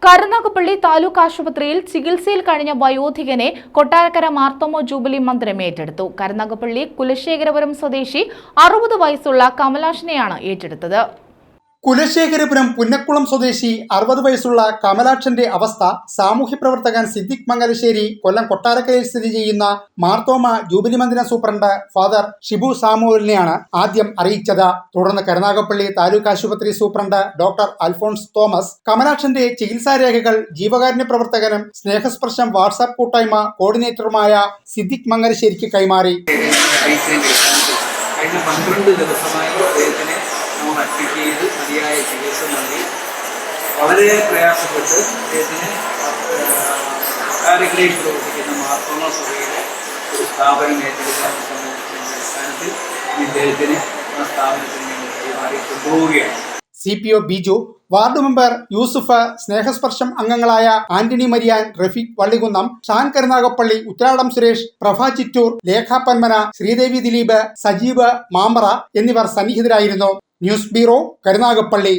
കരുനാഗപ്പള്ളി താലൂക്ക് ആശുപത്രിയിൽ ചികിത്സയിൽ കഴിഞ്ഞ വയോധികനെ കൊട്ടാരക്കര മാർത്തോമ ജൂബിലി മന്ദിരം ഏറ്റെടുത്തു. കരുനാഗപ്പള്ളി കുലശേഖരപുരം സ്വദേശി 60 വയസ്സുള്ള കമലാഷിനെയാണ് ഏറ്റെടുത്തത്. കുലശേഖരപുരം പുന്നക്കുളം സ്വദേശി 60 വയസ്സുള്ള കമലാക്ഷന്റെ അവസ്ഥ സാമൂഹ്യ പ്രവർത്തകൻ സിദ്ദിഖ് മംഗലശ്ശേരി കൊല്ലം കൊട്ടാരക്കരയിൽ സ്ഥിതി ചെയ്യുന്ന മാർത്തോമ ജൂബിലി മന്ദിരം സൂപ്രണ്ട് ഫാദർ ഷിബു സാമുവലിനെയാണ് ആദ്യം അറിയിച്ചത്. തുടർന്ന് കരുനാഗപ്പള്ളി താലൂക്ക് ആശുപത്രി സൂപ്രണ്ട് ഡോക്ടർ അൽഫോൺസ് തോമസ് കമലാക്ഷന്റെ ചികിത്സാരേഖകൾ ജീവകാരുണ്യ പ്രവർത്തകനും സ്നേഹസ്പർശം വാട്സാപ്പ് കൂട്ടായ്മ കോർഡിനേറ്ററുമായ സിദ്ദിഖ് മംഗലശ്ശേരിക്ക് കൈമാറി. അഡ്മിറ്റ് ചെയ്ത് മതിയായ ചികിത്സ നൽകി വളരെ പ്രയാസപ്പെട്ട് അദ്ദേഹത്തിന് കൊട്ടാരക്കരയിൽ പ്രവർത്തിക്കുന്ന മാർത്തോമ സഭയിലെ ഒരു സ്ഥാപനം ഏറ്റെടുക്കാൻ സംബന്ധിച്ച അടിസ്ഥാനത്തിൽ ഇദ്ദേഹത്തിന് ആ സ്ഥാപനത്തിന് കൈമാറി കൊണ്ടുപോവുകയാണ്. CPO Biju, ward member Yusuf, Snehasparsham അംഗങ്ങളായ ആന്റണി മരിയാൻ, റഫീഖ് വള്ളികുന്നം, ഷാൻ കരുനാഗപ്പള്ളി, ഉത്രാടം സുരേഷ്, പ്രഭ ചിറ്റൂർ, ലേഖ പന്മന, ശ്രീദേവി ദിലീപ്, സജീവ് മാമ്പറ എന്നിവർ സന്നിഹിതരായിരുന്നു. News bureau, Karunagappally.